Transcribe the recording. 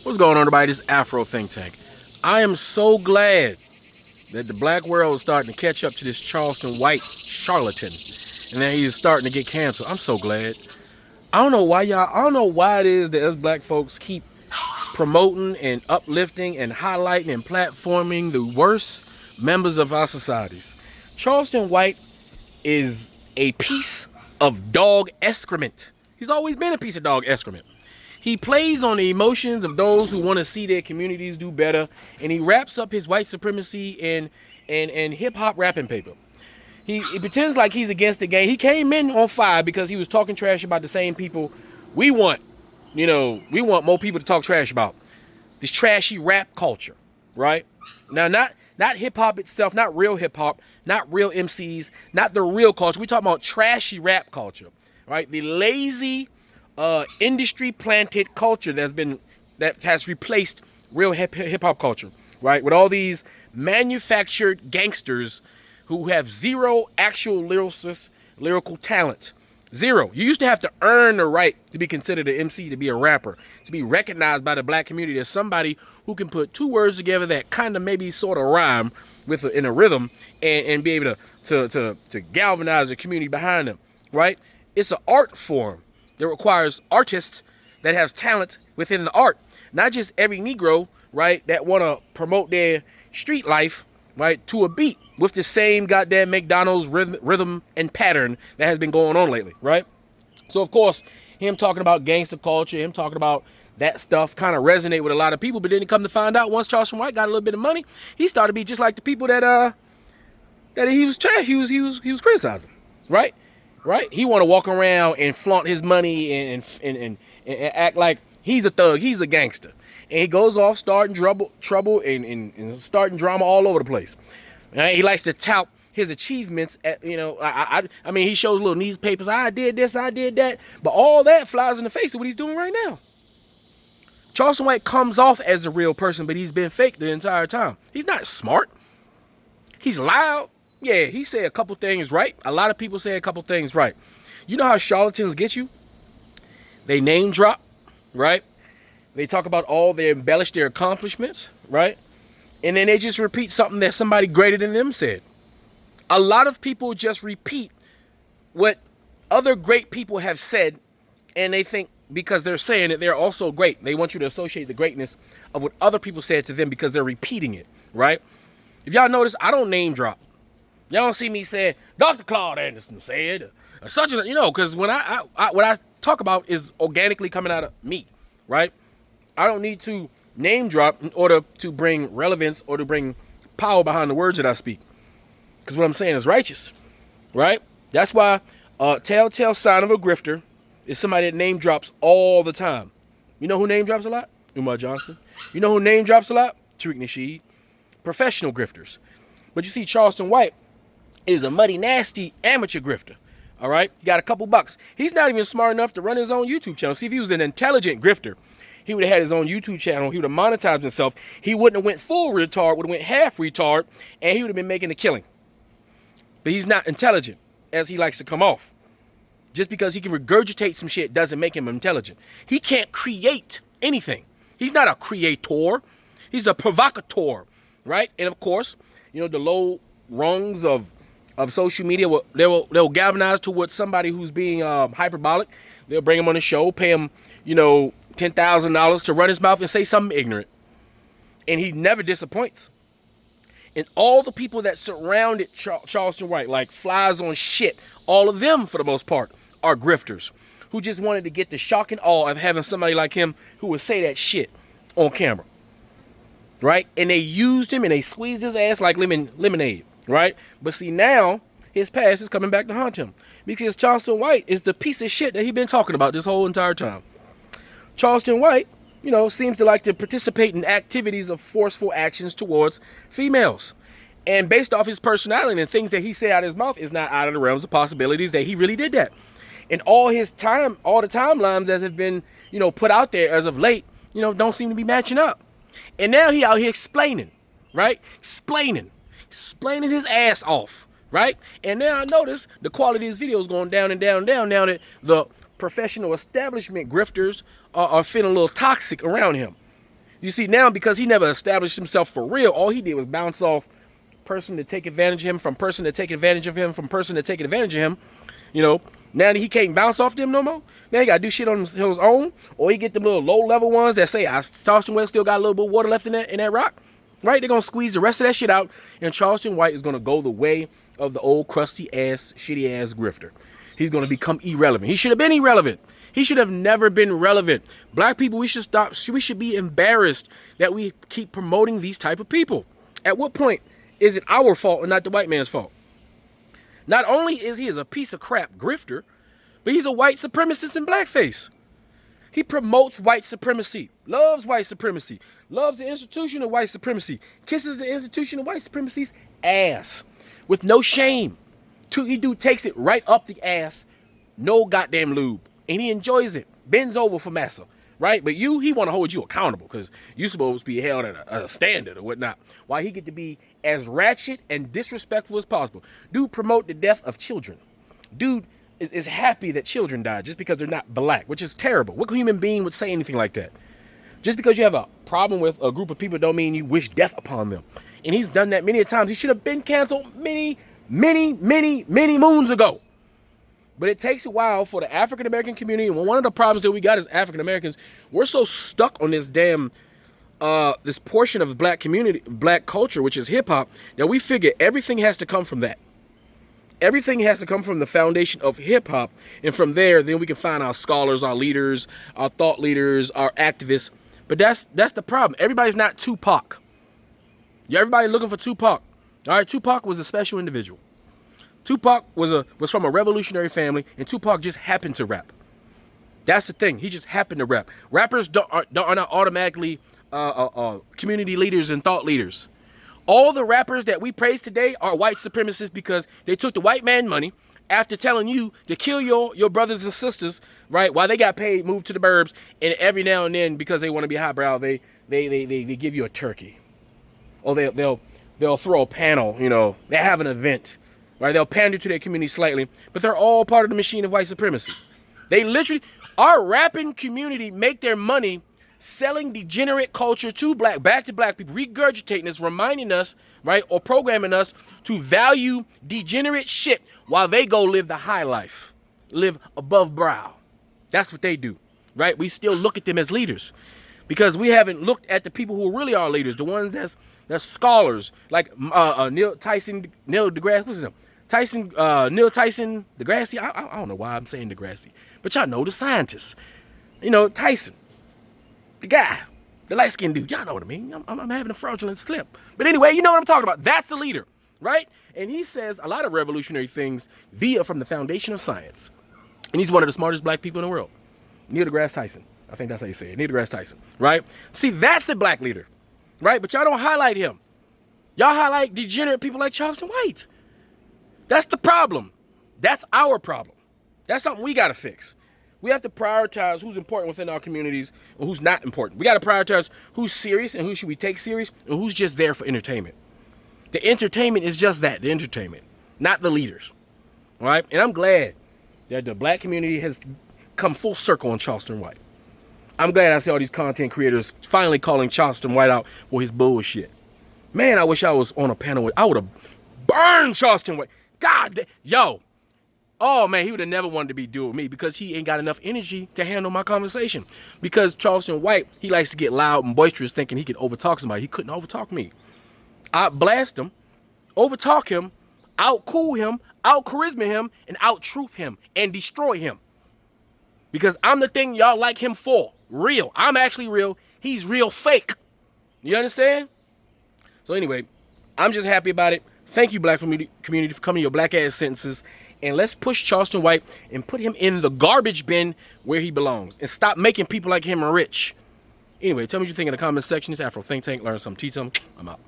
What's going on, everybody? This Afro Think Tank. I am so glad that the black world is starting to catch up to this Charleston White charlatan, and that he's starting to get canceled. I'm so glad. I don't know why it is that us black folks keep promoting and uplifting and highlighting and platforming the worst members of our societies. Charleston White is a piece of dog excrement. He's always been a piece of dog excrement. He plays on the emotions of those who want to see their communities do better, and he wraps up his white supremacy in hip hop rapping paper. He pretends like he's against the game. He came in on fire because he was talking trash about the same people we want. We want more people to talk trash about. This trashy rap culture, right? Now, not hip hop itself, not real hip hop, not real MCs, not the real culture. We're talking about trashy rap culture, right? The lazy industry planted culture that has replaced real hip hop culture, right? With all these manufactured gangsters who have zero actual lyrical talent. Zero. You used to have to earn the right to be considered an MC, to be a rapper, to be recognized by the black community as somebody who can put two words together that kind of maybe sort of rhyme in a rhythm and be able to galvanize the community behind them, right? It's an art form that requires artists that have talent within the art, not just every Negro, right, that want to promote their street life, right, to a beat with the same goddamn McDonald's rhythm and pattern that has been going on lately, right? So, of course, him talking about gangster culture, him talking about that stuff kind of resonate with a lot of people, but then come to find out once Charleston White got a little bit of money, he started to be just like the people that he was criticizing, right? Right? He want to walk around and flaunt his money and act like he's a thug, he's a gangster. And he goes off starting trouble and starting drama all over the place. Right? He likes to tout his achievements. I mean, he shows little newspapers. I did this, I did that. But all that flies in the face of what he's doing right now. Charleston White comes off as a real person, but he's been fake the entire time. He's not smart. He's loud. Yeah, he said a couple things right. A lot of people say a couple things right. You know how charlatans get you? They name drop, right? They talk about they embellish their accomplishments, right? And then they just repeat something that somebody greater than them said. A lot of people just repeat what other great people have said, and they think because they're saying it, they're also great. They want you to associate the greatness of what other people said to them because they're repeating it, right? If y'all notice, I don't name drop. Y'all don't see me saying, Dr. Claude Anderson said, such as, because when what I talk about is organically coming out of me, right? I don't need to name drop in order to bring relevance or to bring power behind the words that I speak. Because what I'm saying is righteous, right? That's why telltale sign of a grifter is somebody that name drops all the time. You know who name drops a lot? Umar Johnson. You know who name drops a lot? Tariq Nasheed. Professional grifters. But you see, Charleston White is a muddy, nasty amateur grifter. All right? He got a couple bucks. He's not even smart enough to run his own YouTube channel. See, if he was an intelligent grifter, he would have had his own YouTube channel. He would have monetized himself. He wouldn't have went full retard, would have went half retard, and he would have been making a killing. But he's not intelligent, as he likes to come off. Just because he can regurgitate some shit doesn't make him intelligent. He can't create anything. He's not a creator. He's a provocateur, right? And of course, the low rungs of social media, they'll galvanize towards somebody who's being hyperbolic. They'll bring him on the show, pay him, $10,000 to run his mouth and say something ignorant. And he never disappoints. And all the people that surrounded Charleston White, like flies on shit, all of them, for the most part, are grifters who just wanted to get the shock and awe of having somebody like him who would say that shit on camera. Right? And they used him and they squeezed his ass like lemonade. Right? But see, now his past is coming back to haunt him. Because Charleston White is the piece of shit that he's been talking about this whole entire time. Charleston White, seems to like to participate in activities of forceful actions towards females. And based off his personality and things that he said out of his mouth, is not out of the realms of possibilities that he really did that. And all the timelines that have been, put out there as of late, don't seem to be matching up. And now he out here explaining, right? Explaining his ass off, right? And now I notice the quality of his videos going down and down and down, now that the professional establishment grifters are feeling a little toxic around him, You see, now because he never established himself for real, all he did was bounce off person to take advantage of him, from person to take advantage of him, from person to take advantage of him. You know, now that he can't bounce off them no more, now he got to do shit on his own, or he get them little low-level ones that say, Charleston White still got a little bit of water left in that rock, right? They're going to squeeze the rest of that shit out, and Charleston White is going to go the way of the old crusty-ass, shitty-ass grifter. He's going to become irrelevant. He should have been irrelevant. He should have never been relevant. Black people, we should stop. We should be embarrassed that we keep promoting these type of people. At what point is it our fault and not the white man's fault? Not only is he a piece of crap grifter, but he's a white supremacist in blackface. He promotes white supremacy, loves white supremacy, loves the institution of white supremacy, kisses the institution of white supremacy's ass with no shame. He dude takes it right up the ass, no goddamn lube. And he enjoys it. Bends over for massa, right? But he want to hold you accountable because you supposed to be held at a standard or whatnot. While he get to be as ratchet and disrespectful as possible. Dude promote the death of children. Dude is happy that children died just because they're not black, which is terrible. What human being would say anything like that? Just because you have a problem with a group of people don't mean you wish death upon them. And he's done that many a times. He should have been canceled many moons ago. But it takes a while for the African-American community. And one of the problems that we got as African-Americans, we're so stuck on this damn, this portion of black community, black culture, which is hip hop, that we figure everything has to come from that. Everything has to come from the foundation of hip hop. And from there, then we can find our scholars, our leaders, our thought leaders, our activists. But that's the problem. Everybody's not Tupac. Yeah, everybody looking for Tupac. All right, Tupac was a special individual. Tupac was from a revolutionary family, and Tupac just happened to rap. That's the thing. He just happened to rap. Rappers are not automatically community leaders and thought leaders. All the rappers that we praise today are white supremacists because they took the white man money after telling you to kill your brothers and sisters, right? While they got paid, moved to the burbs, and every now and then, because they want to be highbrow, they give you a turkey, or they'll throw a panel. You know, they have an event. Right, they'll pander to their community slightly, but they're all part of the machine of white supremacy. They literally, our rapping community make their money selling degenerate culture to back to black people, regurgitating us, reminding us, right, or programming us to value degenerate shit while they go live the high life, live above brow. That's what they do, right? We still look at them as leaders because we haven't looked at the people who really are leaders, the ones that's scholars, like Neil deGrasse, what's his name? Neil Tyson deGrasse. I don't know why I'm saying deGrasse, but y'all know the scientist. You know, Tyson, the guy, the light-skinned dude. Y'all know what I mean. I'm having a fraudulent slip. But anyway, you know what I'm talking about. That's the leader, right? And he says a lot of revolutionary things from the foundation of science. And he's one of the smartest black people in the world. Neil deGrasse Tyson. I think that's how you say it. Neil deGrasse Tyson, right? See, that's the black leader, right? But y'all don't highlight him. Y'all highlight degenerate people like Charleston White. That's the problem. That's our problem. That's something we got to fix. We have to prioritize who's important within our communities and who's not important. We got to prioritize who's serious and who should we take serious and who's just there for entertainment. The entertainment is just that, the entertainment, not the leaders. All right? And I'm glad that the black community has come full circle on Charleston White. I'm glad I see all these content creators finally calling Charleston White out for his bullshit. Man, I wish I was on a panel with, I would have burned Charleston White. God, yo. Oh, man, he would have never wanted to be dual with me because he ain't got enough energy to handle my conversation. Because Charleston White, he likes to get loud and boisterous thinking he could overtalk somebody. He couldn't overtalk me. Out blast him, overtalk him, out cool him, out charisma him, and out truth him and destroy him. Because I'm the thing y'all like him for. Real. I'm actually real. He's real fake. You understand? So anyway, I'm just happy about it. Thank you, black community, for coming to your black ass sentences. And let's push Charleston White and put him in the garbage bin where he belongs. And stop making people like him rich. Anyway, tell me what you think in the comment section. It's Afro Think Tank. Learn something, teach something. I'm out.